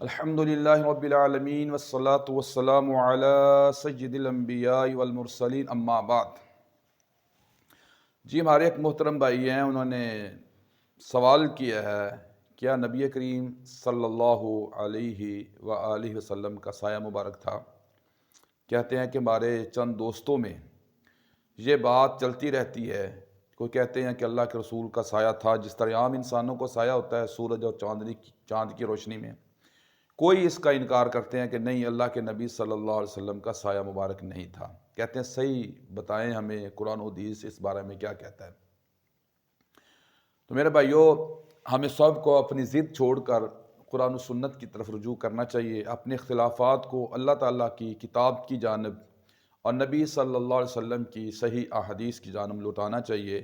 الحمدللہ رب العالمین والصلاة والسلام علی سید الانبیاء والمرسلین اما بعد۔ جی ہمارے ایک محترم بھائی ہیں، انہوں نے سوال کیا ہے، کیا نبی کریم صلی اللہ علیہ وآلہ وسلم کا سایہ مبارک تھا؟ کہتے ہیں کہ ہمارے چند دوستوں میں یہ بات چلتی رہتی ہے، کوئی کہتے ہیں کہ اللہ کے رسول کا سایہ تھا جس طرح عام انسانوں کو سایہ ہوتا ہے سورج اور چاند کی روشنی میں۔ کوئی اس کا انکار کرتے ہیں کہ نہیں، اللہ کے نبی صلی اللہ علیہ وسلم کا سایہ مبارک نہیں تھا۔ کہتے ہیں صحیح بتائیں ہمیں قرآن و حدیث اس بارے میں کیا کہتا ہے۔ تو میرے بھائیوں، ہمیں سب کو اپنی ضد چھوڑ کر قرآن و سنت کی طرف رجوع کرنا چاہیے، اپنے اختلافات کو اللہ تعالیٰ کی کتاب کی جانب اور نبی صلی اللہ علیہ وسلم کی صحیح احادیث کی جانب لوٹانا چاہیے۔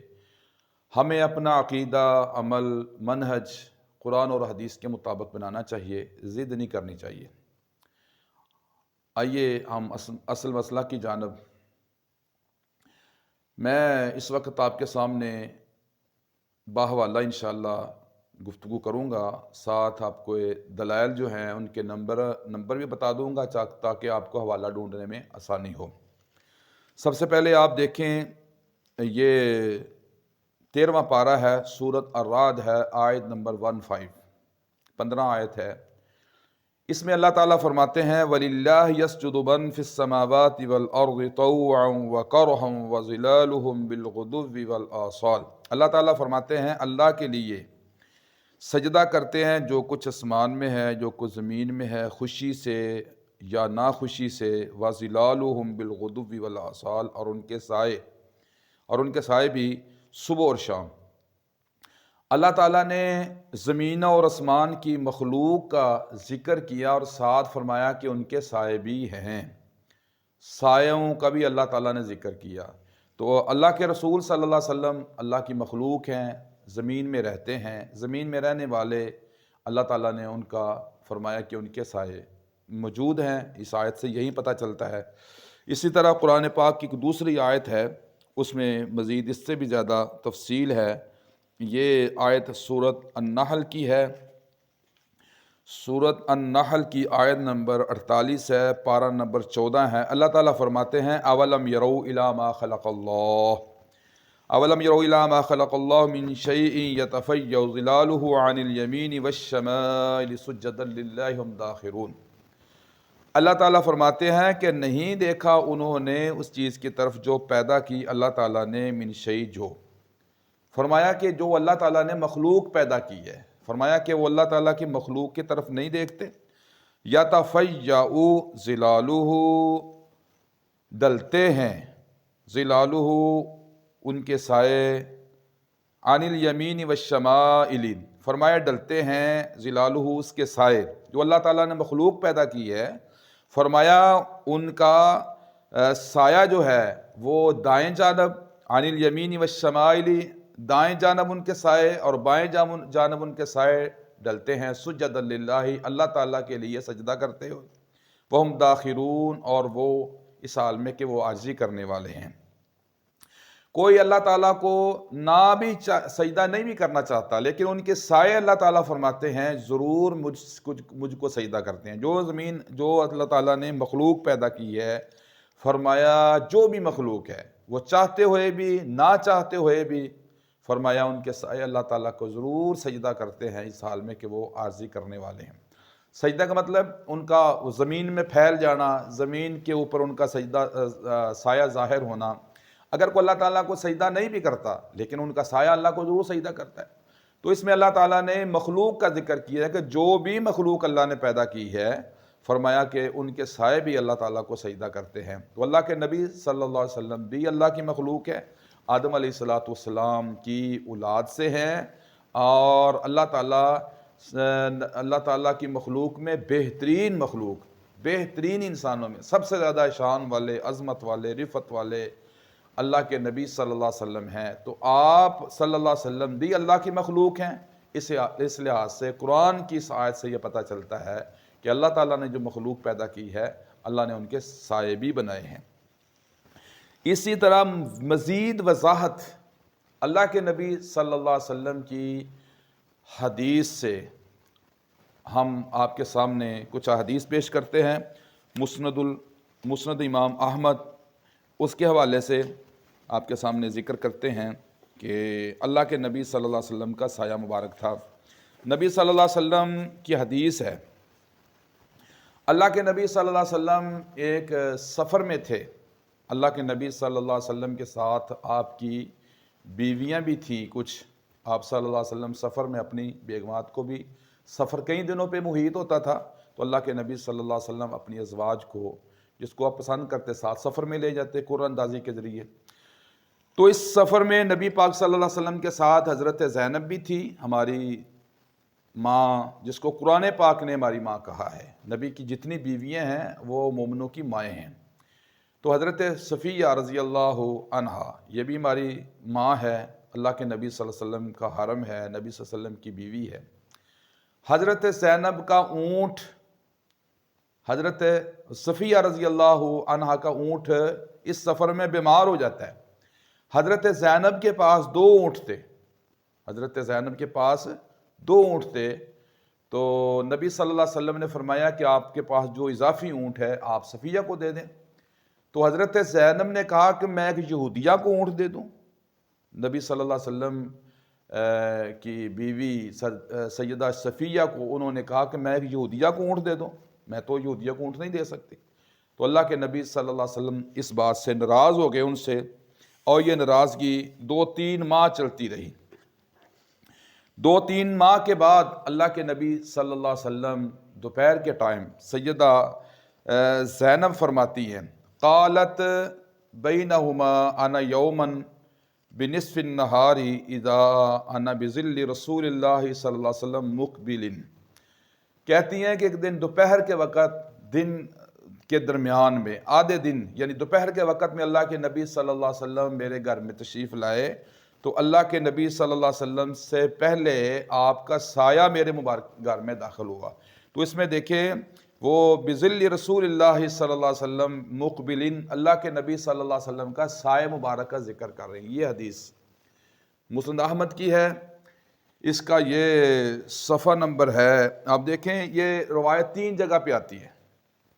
ہمیں اپنا عقیدہ، عمل، منہج قرآن اور حدیث کے مطابق بنانا چاہیے، ضد نہیں کرنی چاہیے۔ آئیے ہم اصل مسئلہ کی جانب۔ میں اس وقت آپ کے سامنے باحوالہ انشاءاللہ گفتگو کروں گا، ساتھ آپ کو دلائل جو ہیں ان کے نمبر بھی بتا دوں گا تاکہ آپ کو حوالہ ڈھونڈنے میں آسانی ہو۔ سب سے پہلے آپ دیکھیں، یہ 13واں پارہ ہے، سورۃ الرعد ہے، آیت نمبر 15 آیت ہے۔ اس میں اللہ تعالیٰ فرماتے ہیں وَلِلَّهِ يَسْجُدُ مَن فِي السَّمَاوَاتِ وَالْأَرْضِ طَوْعًا وَكَرْهًا وَظِلَالُهُم بِالْغُدُوِّ وَالْآصَالِ۔ اللہ تعالیٰ فرماتے ہیں اللہ کے لیے سجدہ کرتے ہیں جو کچھ آسمان میں ہے، جو کچھ زمین میں ہے، خوشی سے یا ناخوشی سے، وَظِلَالُهُم بِالْغُدُوِّ وَالْآصَالِ، اور ان کے سائے بھی صبح اور شام۔ اللہ تعالیٰ نے زمین اور آسمان کی مخلوق کا ذکر کیا اور ساتھ فرمایا کہ ان کے سائے بھی ہیں، سایوں کا بھی اللہ تعالیٰ نے ذکر کیا۔ تو اللہ کے رسول صلی اللہ علیہ وسلم اللہ کی مخلوق ہیں، زمین میں رہتے ہیں، زمین میں رہنے والے اللہ تعالیٰ نے ان کا فرمایا کہ ان کے سائے موجود ہیں۔ اس آیت سے یہی پتہ چلتا ہے۔ اسی طرح قرآن پاک کی دوسری آیت ہے، اس میں مزید اس سے بھی زیادہ تفصیل ہے۔ یہ آیت سورۃ النحل کی ہے، سورۃ النحل کی آیت نمبر 48 ہے، پارہ نمبر 14 ہے۔ اللہ تعالیٰ فرماتے ہیں اولم یروا الی ما خلق اللہ، اولم یروا الی ما خلق اللہ من شیء یتفیأ ظلالہ عن الیمین والشمائل سجدا للہ ہم داخرون۔ اللہ تعالیٰ فرماتے ہیں کہ نہیں دیکھا انہوں نے اس چیز کی طرف جو پیدا کی اللہ تعالیٰ نے، من شیء، جو فرمایا کہ جو اللہ تعالیٰ نے مخلوق پیدا کی ہے، فرمایا کہ وہ اللہ تعالیٰ کی مخلوق کی طرف نہیں دیکھتے۔ یتفیأ ظلالہ، ڈلتے ہیں، ظلالہ، ان کے سائے، عن الیمین والشمائل، فرمایا ڈلتے ہیں، ظلالہ، اس کے سائے جو اللہ تعالیٰ نے مخلوق پیدا کی ہے، فرمایا ان کا سایہ جو ہے وہ دائیں جانب، عن الیمین والشمائل، دائیں جانب ان کے سائے اور بائیں جانب ان کے سائے ڈلتے ہیں، سجدا للہ، اللہ تعالیٰ کے لیے سجدہ کرتے ہو، وہم داخرون، اور وہ اس حال میں کہ وہ عاجزی کرنے والے ہیں۔ کوئی اللہ تعالیٰ کو نہ بھی سجدہ نہیں بھی کرنا چاہتا، لیکن ان کے سائے اللہ تعالیٰ فرماتے ہیں ضرور مجھ کو سجدہ کرتے ہیں۔ جو اللہ تعالیٰ نے مخلوق پیدا کی ہے، فرمایا جو بھی مخلوق ہے وہ چاہتے ہوئے بھی نہ چاہتے ہوئے بھی، فرمایا ان کے سائے اللہ تعالیٰ کو ضرور سجدہ کرتے ہیں، اس حال میں کہ وہ عاجزی کرنے والے ہیں۔ سجدہ کا مطلب ان کا زمین میں پھیل جانا، زمین کے اوپر ان کا سایہ ظاہر ہونا۔ اگر کوئی اللہ تعالیٰ کو سجدہ نہیں بھی کرتا لیکن ان کا سایہ اللہ کو ضرور سجدہ کرتا ہے۔ تو اس میں اللہ تعالیٰ نے مخلوق کا ذکر کیا ہے کہ جو بھی مخلوق اللہ نے پیدا کی ہے، فرمایا کہ ان کے سائے بھی اللہ تعالیٰ کو سجدہ کرتے ہیں۔ تو اللہ کے نبی صلی اللہ علیہ وسلم بھی اللہ کی مخلوق ہے، آدم علیہ السلام کی اولاد سے ہیں، اور اللہ تعالیٰ کی مخلوق میں بہترین انسانوں میں سب سے زیادہ شان والے، عظمت والے، رفعت والے اللہ کے نبی صلی اللہ علیہ وسلم ہیں۔ تو آپ صلی اللہ علیہ وسلم بھی اللہ کی مخلوق ہیں۔ اس لحاظ سے قرآن کی اس آیت سے یہ پتہ چلتا ہے کہ اللہ تعالیٰ نے جو مخلوق پیدا کی ہے، اللہ نے ان کے سائے بھی بنائے ہیں۔ اسی طرح مزید وضاحت اللہ کے نبی صلی اللہ علیہ وسلم کی حدیث سے ہم آپ کے سامنے کچھ احادیث پیش کرتے ہیں مسند امام احمد، اس کے حوالے سے آپ کے سامنے ذکر کرتے ہیں کہ اللہ کے نبی صلی اللہ علیہ وسلم کا سایہ مبارک تھا۔ نبی صلی اللہ علیہ وسلم کی حدیث ہے، اللہ کے نبی صلی اللہ علیہ وسلم ایک سفر میں تھے۔ اللہ کے نبی صلی اللہ علیہ وسلم کے ساتھ آپ کی بیویاں بھی تھیں کچھ۔ آپ صلی اللہ علیہ وسلم سفر میں اپنی بیگمات کو بھی، سفر کئی دنوں پہ محیط ہوتا تھا، تو اللہ کے نبی صلی اللہ علیہ وسلم اپنی ازواج کو، جس کو آپ پسند کرتے، ساتھ سفر میں لے جاتے قرآن اندازی کے ذریعے۔ تو اس سفر میں نبی پاک صلی اللہ علیہ وسلم کے ساتھ حضرت زینب بھی تھی، ہماری ماں، جس کو قرآن پاک نے ہماری ماں کہا ہے۔ نبی کی جتنی بیویاں ہیں وہ مومنوں کی مائیں ہیں۔ تو حضرت صفیہ رضی اللہ عنہا، یہ بھی ہماری ماں ہے، اللہ کے نبی صلی اللہ علیہ وسلم کا حرم ہے، نبی صلی اللہ علیہ وسلم کی بیوی ہے۔ حضرت زینب کا اونٹ، حضرت صفیہ رضی اللہ عنہا کا اونٹ اس سفر میں بیمار ہو جاتا ہے۔ حضرت زینب کے پاس 2 اونٹ تھے، حضرت زینب کے پاس 2 اونٹ تھے، تو نبی صلی اللہ علیہ وسلم نے فرمایا کہ آپ کے پاس جو اضافی اونٹ ہے آپ صفیہ کو دے دیں۔ تو حضرت زینب نے کہا کہ میں ایک یہودیہ کو اونٹ دے دوں۔ نبی صلی اللہ علیہ وسلم کی بیوی سیدہ صفیہ کو انہوں نے کہا کہ میں ایک یہودیہ کو اونٹ دے دوں، میں تو یہودیہ کو اونٹ نہیں دے سکتی۔ تو اللہ کے نبی صلی اللہ علیہ وسلم اس بات سے ناراض ہو گئے ان سے، اور یہ ناراضگی 2-3 ماہ چلتی رہی۔ 2-3 ماہ کے بعد اللہ کے نبی صلی اللہ علیہ وسلم دوپہر کے ٹائم، سیدہ زینب فرماتی ہیں، قالت بینہما انا یوما بنصف النہار اذا انا بظل رسول اللہ صلی اللہ علیہ وسلم مقبل، کہتی ہیں کہ ایک دن دوپہر کے وقت، دن کے درمیان میں آدھے دن، یعنی دوپہر کے وقت میں اللہ کے نبی صلی اللہ علیہ وسلم میرے گھر میں تشریف لائے، تو اللہ کے نبی صلی اللہ علیہ وسلم سے پہلے آپ کا سایہ میرے مبارک گھر میں داخل ہوا۔ تو اس میں دیکھیں وہ بظل رسول اللہ صلی اللہ علیہ وسلم مقبلین، اللہ کے نبی صلی اللہ علیہ وسلم کا سایہ مبارک کا ذکر کر رہے ہیں۔ یہ حدیث مسند احمد کی ہے، اس کا یہ صفحہ نمبر ہے، آپ دیکھیں یہ روایت 3 جگہ پہ آتی ہے۔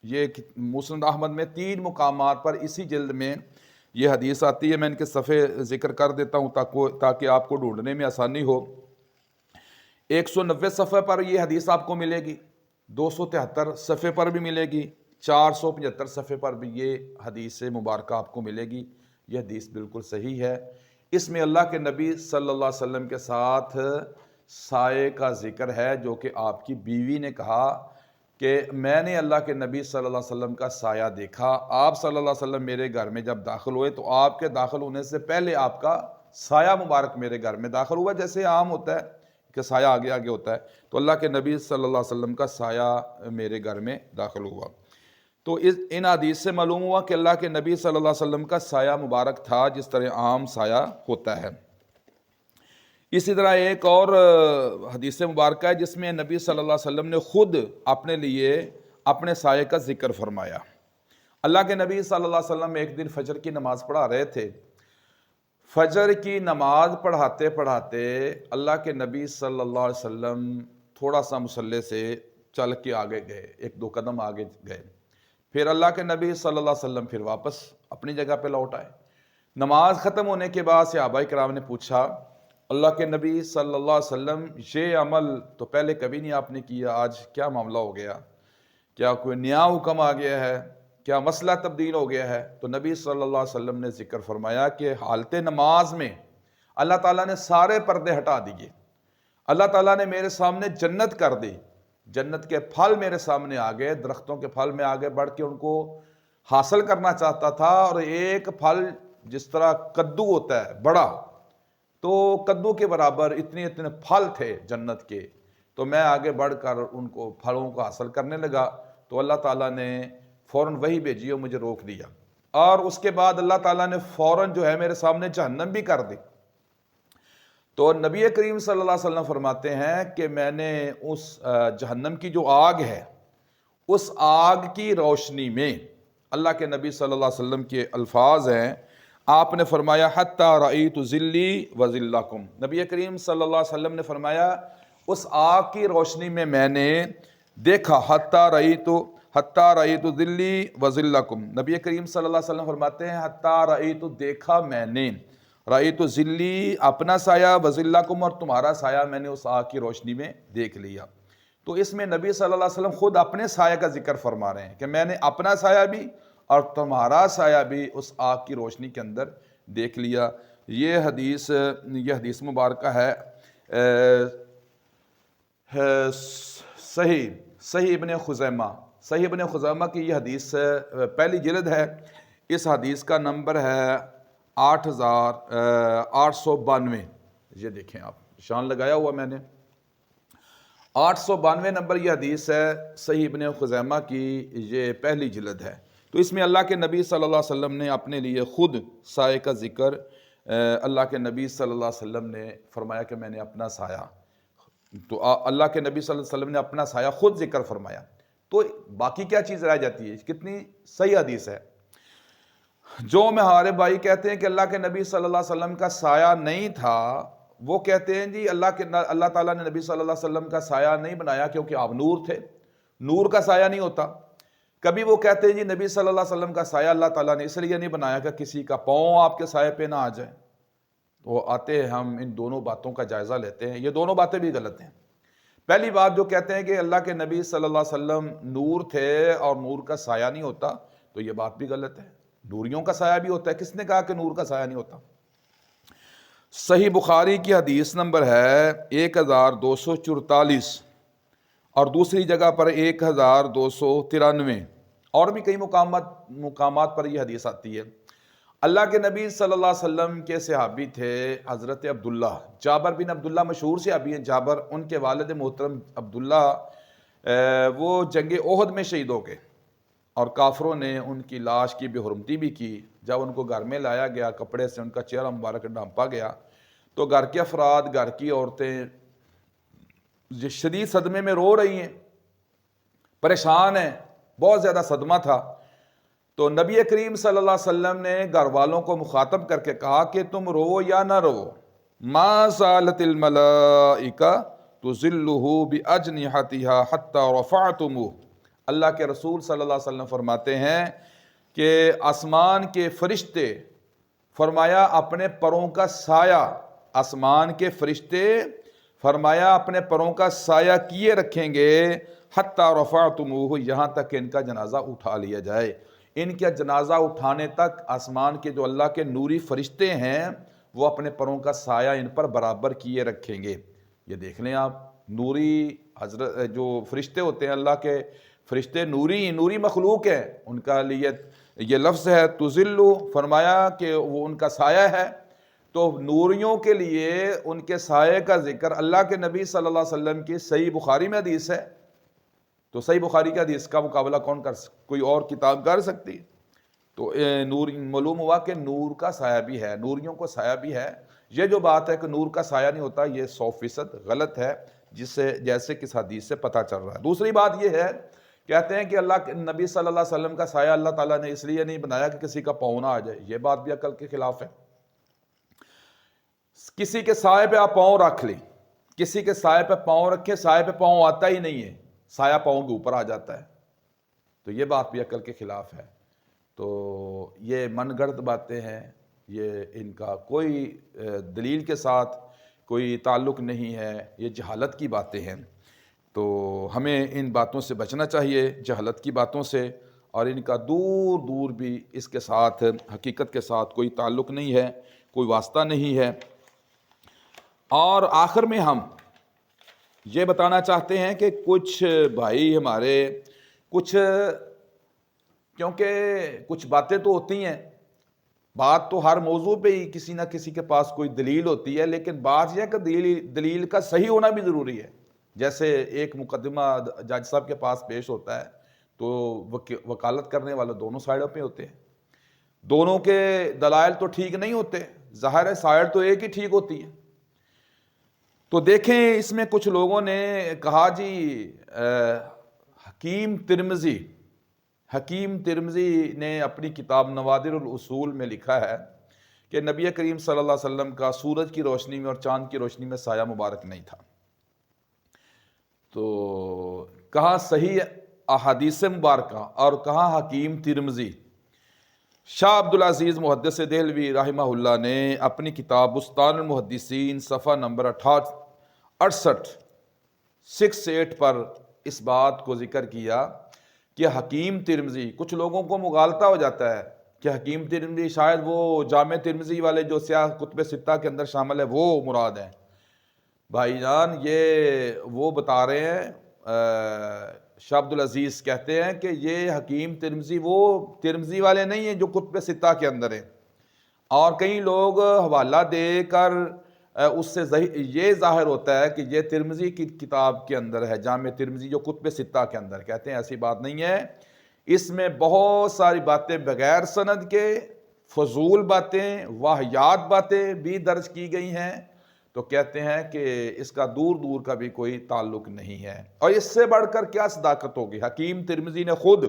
یہ مسند احمد میں 3 مقامات پر اسی جلد میں یہ حدیث آتی ہے۔ میں ان کے صفحے ذکر کر دیتا ہوں تاکہ آپ کو ڈھونڈنے میں آسانی ہو۔ 190 صفحے پر یہ حدیث آپ کو ملے گی، 273 صفحے پر بھی ملے گی، 475 صفحے پر بھی یہ حدیث مبارکہ آپ کو ملے گی۔ یہ حدیث بالکل صحیح ہے۔ اس میں اللہ کے نبی صلی اللہ علیہ وسلم کے ساتھ سائے کا ذکر ہے، جو کہ آپ کی بیوی نے کہا کہ میں نے اللہ کے نبی صلی اللہ علیہ وسلم کا سایہ دیکھا۔ آپ صلی اللہ علیہ وسلم میرے گھر میں جب داخل ہوئے تو آپ کے داخل ہونے سے پہلے آپ کا سایہ مبارک میرے گھر میں داخل ہوا، جیسے عام ہوتا ہے کہ سایہ آگے آگے ہوتا ہے، تو اللہ کے نبی صلی اللہ علیہ وسلم کا سایہ میرے گھر میں داخل ہوا۔ تو ان حدیث سے معلوم ہوا کہ اللہ کے نبی صلی اللہ علیہ وسلم کا سایہ مبارک تھا جس طرح عام سایہ ہوتا ہے۔ اسی طرح ایک اور حدیث مبارکہ ہے جس میں نبی صلی اللہ علیہ وسلم نے خود اپنے لیے اپنے سائے کا ذکر فرمایا۔ اللہ کے نبی صلی اللہ علیہ وسلم ایک دن فجر کی نماز پڑھا رہے تھے۔ فجر کی نماز پڑھاتے پڑھاتے اللہ کے نبی صلی اللہ علیہ وسلم تھوڑا سا مصلی سے چل کے آگے گئے، 1-2 قدم آگے گئے، پھر اللہ کے نبی صلی اللہ علیہ وسلم پھر واپس اپنی جگہ پہ لوٹ آئے۔ نماز ختم ہونے کے بعد صحابہ کرام نے پوچھا، اللہ کے نبی صلی اللہ علیہ وسلم یہ عمل تو پہلے کبھی نہیں آپ نے کیا، آج کیا معاملہ ہو گیا؟ کیا کوئی نیا حکم آ گیا ہے؟ کیا مسئلہ تبدیل ہو گیا ہے؟ تو نبی صلی اللہ علیہ وسلم نے ذکر فرمایا کہ حالت نماز میں اللہ تعالیٰ نے سارے پردے ہٹا دیے، اللہ تعالیٰ نے میرے سامنے جنت کر دی، جنت کے پھل میرے سامنے آ گئے، درختوں کے پھل میں آگے بڑھ کے ان کو حاصل کرنا چاہتا تھا، اور ایک پھل جس طرح کدو ہوتا ہے بڑا، تو کدو کے برابر اتنے پھل تھے جنت کے، تو میں آگے بڑھ کر ان کو پھلوں کو حاصل کرنے لگا، تو اللہ تعالیٰ نے فوراً وحی بھیجی اور مجھے روک دیا، اور اس کے بعد اللہ تعالیٰ نے فوراً جو ہے میرے سامنے جہنم بھی کر دی۔ تو نبی کریم صلی اللہ علیہ وسلم فرماتے ہیں کہ میں نے اس جہنم کی جو آگ ہے، اس آگ کی روشنی میں، اللہ کے نبی صلی اللہ علیہ وسلم کے الفاظ ہیں، آپ نے فرمایا حتی رأیت ذلی و ذلکم، نبی کریم صلی اللہ علیہ وسلم نے فرمایا اس آگ کی روشنی میں نے دیکھا، حتیٰ رأیت ذلی و ذلکم، نبی کریم صلی اللہ علیہ وسلم فرماتے ہیں حتیٰ رأیت، دیکھا میں نے، رأیت ذلی اپنا سایہ، و ذلکم اور تمہارا سایہ میں نے اس آگ کی روشنی میں دیکھ لیا۔ تو اس میں نبی صلی اللہ علیہ وسلم خود اپنے سایہ کا ذکر فرما رہے ہیں کہ میں نے اپنا سایہ بھی اور تمہارا سایہ بھی اس آگ کی روشنی کے اندر دیکھ لیا۔ یہ حدیث مبارکہ ہے صحیح ابن خزیمہ کی یہ حدیث پہلی جلد ہے۔ اس حدیث کا نمبر ہے 8892۔ یہ دیکھیں آپ، نشان لگایا ہوا میں نے، 892 نمبر یہ حدیث ہے، صحیح ابن خزیمہ کی یہ پہلی جلد ہے۔ تو اس میں اللہ کے نبی صلی اللہ علیہ وسلم نے اپنے لیے خود سائے کا ذکر، اللہ کے نبی صلی اللہ علیہ وسلم نے فرمایا کہ میں نے اپنا سایہ، تو اللہ کے نبی صلی اللہ علیہ وسلم نے اپنا سایہ خود ذکر فرمایا۔ تو باقی کیا چیز رہ جاتی ہے؟ کتنی صحیح حدیث ہے۔ جو میں ہمارے بھائی کہتے ہیں کہ اللہ کے نبی صلی اللہ علیہ وسلم کا سایہ نہیں تھا، وہ کہتے ہیں جی اللہ تعالیٰ نے نبی صلی اللہ علیہ وسلم کا سایہ نہیں بنایا کیونکہ آپ نور تھے، نور کا سایہ نہیں ہوتا۔ کبھی وہ کہتے ہیں جی نبی صلی اللہ علیہ وسلم کا سایہ اللہ تعالیٰ نے اس لیے نہیں بنایا کہ کسی کا پاؤں آپ کے سایہ پہ نہ آ جائے۔ تو آتے ہیں ہم ان دونوں باتوں کا جائزہ لیتے ہیں، یہ دونوں باتیں بھی غلط ہیں۔ پہلی بات جو کہتے ہیں کہ اللہ کے نبی صلی اللہ علیہ وسلم نور تھے اور نور کا سایہ نہیں ہوتا، تو یہ بات بھی غلط ہے۔ نوریوں کا سایہ بھی ہوتا ہے، کس نے کہا کہ نور کا سایہ نہیں ہوتا؟ صحیح بخاری کی حدیث نمبر ہے 1244 اور دوسری جگہ پر 1293، اور بھی کئی مقامات پر یہ حدیث آتی ہے۔ اللہ کے نبی صلی اللہ علیہ وسلم کے صحابی تھے حضرت عبداللہ، جابر بن عبداللہ مشہور صحابی ہیں جابر، ان کے والد محترم عبداللہ وہ جنگ احد میں شہید ہو گئے، اور کافروں نے ان کی لاش کی بے حرمتی بھی کی۔ جب ان کو گھر میں لایا گیا، کپڑے سے ان کا چہرہ مبارک ڈھانپا گیا، تو گھر کے افراد، گھر کی عورتیں شدید صدمے میں رو رہی ہیں، پریشان ہیں، بہت زیادہ صدمہ تھا۔ تو نبی کریم صلی اللہ علیہ وسلم نے گھر والوں کو مخاطب کر کے کہا کہ تم رو یا نہ رو، ما زالت الملائکہ تظلہ باجنحتہا حتی رفعتموہ۔ اللہ کے رسول صلی اللہ علیہ وسلم فرماتے ہیں کہ آسمان کے فرشتے، فرمایا اپنے پروں کا سایہ، آسمان کے فرشتے فرمایا اپنے پروں کا سایہ کیے رکھیں گے، حتی رفعتموہ، یہاں تک کہ ان کا جنازہ اٹھا لیا جائے۔ ان کا جنازہ اٹھانے تک آسمان کے جو اللہ کے نوری فرشتے ہیں وہ اپنے پروں کا سایہ ان پر برابر کیے رکھیں گے۔ یہ دیکھ لیں آپ، نوری حضرت جو فرشتے ہوتے ہیں، اللہ کے فرشتے نوری مخلوق ہیں، ان کا لیے یہ لفظ ہے تذلو، فرمایا کہ وہ ان کا سایہ ہے۔ تو نوریوں کے لیے ان کے سائے کا ذکر اللہ کے نبی صلی اللہ علیہ وسلم کی صحیح بخاری میں حدیث ہے۔ تو صحیح بخاری کا حدیث کا مقابلہ کوئی اور کتاب کر سکتی؟ تو نور معلوم ہوا کہ نور کا سایہ بھی ہے، نوریوں کو سایہ بھی ہے۔ یہ جو بات ہے کہ نور کا سایہ نہیں ہوتا، یہ 100% غلط ہے، جیسے کس حدیث سے پتہ چل رہا ہے۔ دوسری بات یہ ہے، کہتے ہیں کہ اللہ کے نبی صلی اللہ علیہ وسلم کا سایہ اللہ تعالیٰ نے اس لیے نہیں بنایا کہ کسی کا پاؤں نہ آ جائے۔ یہ بات بھی عقل کے خلاف ہے۔ کسی کے سائے پہ آپ پاؤں رکھ لیں، کسی کے سائے پہ پاؤں رکھیں، سائے پہ پاؤں آتا ہی نہیں ہے، سایہ پاؤں کے اوپر آ جاتا ہے، تو یہ بات بھی عقل کے خلاف ہے۔ تو یہ من گڑت باتیں ہیں، یہ ان کا کوئی دلیل کے ساتھ کوئی تعلق نہیں ہے، یہ جہالت کی باتیں ہیں۔ تو ہمیں ان باتوں سے بچنا چاہیے، جہالت کی باتوں سے، اور ان کا دور دور بھی اس کے ساتھ، حقیقت کے ساتھ کوئی تعلق نہیں ہے، کوئی واسطہ نہیں ہے۔ اور آخر میں ہم یہ بتانا چاہتے ہیں کہ کچھ بھائی ہمارے کیونکہ کچھ باتیں تو ہوتی ہیں، بات تو ہر موضوع پہ ہی کسی نہ کسی کے پاس کوئی دلیل ہوتی ہے، لیکن بات یہ ہے کہ دلیل کا صحیح ہونا بھی ضروری ہے۔ جیسے ایک مقدمہ جج صاحب کے پاس پیش ہوتا ہے تو وکالت کرنے والے دونوں سائڈوں پہ ہوتے ہیں، دونوں کے دلائل تو ٹھیک نہیں ہوتے، ظاہر ہے سائڈ تو ایک ہی ٹھیک ہوتی ہے۔ تو دیکھیں اس میں کچھ لوگوں نے کہا جی حکیم ترمذی نے اپنی کتاب نوادر الاصول میں لکھا ہے کہ نبی کریم صلی اللہ علیہ وسلم کا سورج کی روشنی میں اور چاند کی روشنی میں سایہ مبارک نہیں تھا۔ تو کہاں صحیح احادیث مبارکہ اور کہاں حکیم ترمذی۔ شاہ عبدالعزیز محدث دہلوی رحمہ اللہ نے اپنی کتاب بستان المحدثین صفحہ نمبر 68 68 پر اس بات کو ذکر کیا کہ حکیم ترمذی، کچھ لوگوں کو مغالطہ ہو جاتا ہے کہ حکیم ترمذی شاید وہ جامع ترمذی والے جو سیاہ کتب ستہ کے اندر شامل ہے وہ مراد ہیں۔ بھائی جان یہ وہ بتا رہے ہیں، شاہ عبدالعزیز کہتے ہیں کہ یہ حکیم ترمذی وہ ترمذی والے نہیں ہیں جو کتب ستہ کے اندر ہیں، اور کئی لوگ حوالہ دے کر اس سے یہ ظاہر ہوتا ہے کہ یہ ترمذی کی کتاب کے اندر ہے، جامع ترمذی جو کتب ستہ کے اندر۔ کہتے ہیں ایسی بات نہیں ہے، اس میں بہت ساری باتیں بغیر سند کے، فضول باتیں، واہیات باتیں بھی درج کی گئی ہیں، تو کہتے ہیں کہ اس کا دور دور کا بھی کوئی تعلق نہیں ہے۔ اور اس سے بڑھ کر کیا صداقت ہوگی، حکیم ترمذی نے خود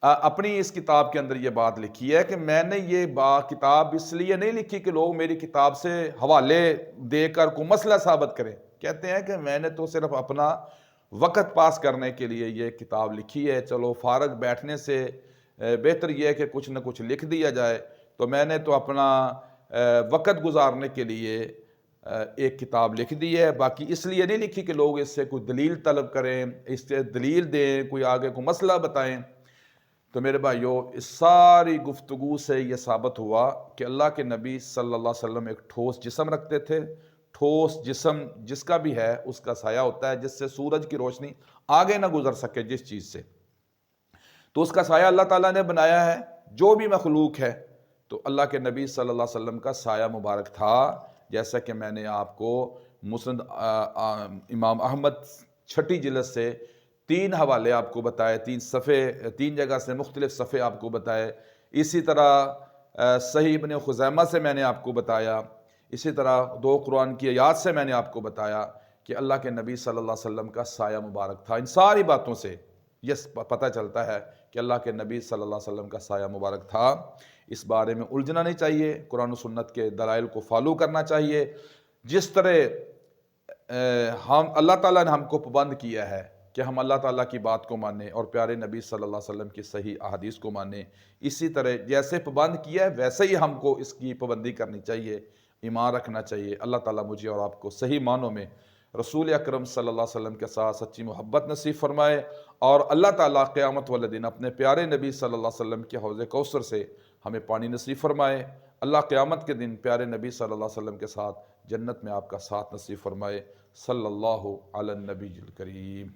اپنی اس کتاب کے اندر یہ بات لکھی ہے کہ میں نے یہ کتاب اس لیے نہیں لکھی کہ لوگ میری کتاب سے حوالے دے کر کوئی مسئلہ ثابت کریں۔ کہتے ہیں کہ میں نے تو صرف اپنا وقت پاس کرنے کے لیے یہ کتاب لکھی ہے، چلو فارغ بیٹھنے سے بہتر یہ ہے کہ کچھ نہ کچھ لکھ دیا جائے، تو میں نے تو اپنا وقت گزارنے کے لیے ایک کتاب لکھ دی ہے، باقی اس لیے نہیں لکھی کہ لوگ اس سے کوئی دلیل طلب کریں، اس سے دلیل دیں، کوئی آگے کوئی مسئلہ بتائیں۔ تو میرے بھائیو، اس ساری گفتگو سے یہ ثابت ہوا کہ اللہ کے نبی صلی اللہ علیہ وسلم ایک ٹھوس جسم رکھتے تھے۔ ٹھوس جسم جس کا بھی ہے اس کا سایہ ہوتا ہے، جس سے سورج کی روشنی آگے نہ گزر سکے جس چیز سے، تو اس کا سایہ اللہ تعالیٰ نے بنایا ہے۔ جو بھی مخلوق ہے تو اللہ کے نبی صلی اللہ علیہ وسلم کا سایہ مبارک تھا، جیسا کہ میں نے آپ کو مسند امام احمد 6 جلد سے 3 حوالے آپ کو بتائے، 3 صفحے، 3 جگہ سے مختلف صفحے آپ کو بتائے۔ اسی طرح صحیح ابن خزیمہ سے میں نے آپ کو بتایا، اسی طرح 2 قرآن کی آیات سے میں نے آپ کو بتایا کہ اللہ کے نبی صلی اللہ علیہ وسلم کا سایہ مبارک تھا۔ ان ساری باتوں سے یہ پتہ چلتا ہے کہ اللہ کے نبی صلی اللہ علیہ وسلم کا سایہ مبارک تھا۔ اس بارے میں الجھنا نہیں چاہیے، قرآن و سنت کے دلائل کو فالو کرنا چاہیے۔ جس طرح اللہ تعالیٰ نے ہم کو پابند کیا ہے کہ ہم اللہ تعالیٰ کی بات کو مانیں اور پیارے نبی صلی اللہ علیہ وسلم کی صحیح احادیث کو مانیں، اسی طرح جیسے پابند کیا ہے ویسے ہی ہم کو اس کی پابندی کرنی چاہیے، ایمان رکھنا چاہیے۔ اللہ تعالیٰ مجھے اور آپ کو صحیح معنوں میں رسول اکرم صلی اللہ علیہ وسلم کے ساتھ سچی محبت نصیب فرمائے، اور اللہ تعالیٰ قیامت والے دن اپنے پیارے نبی صلی اللہ علیہ وسلم کے حوض کوثر سے ہمیں پانی نصیب فرمائے۔ اللہ قیامت کے دن پیارے نبی صلی اللہ علیہ وسلم کے ساتھ جنت میں آپ کا ساتھ نصیب فرمائے۔ صلی اللہ علی النبی الکریم۔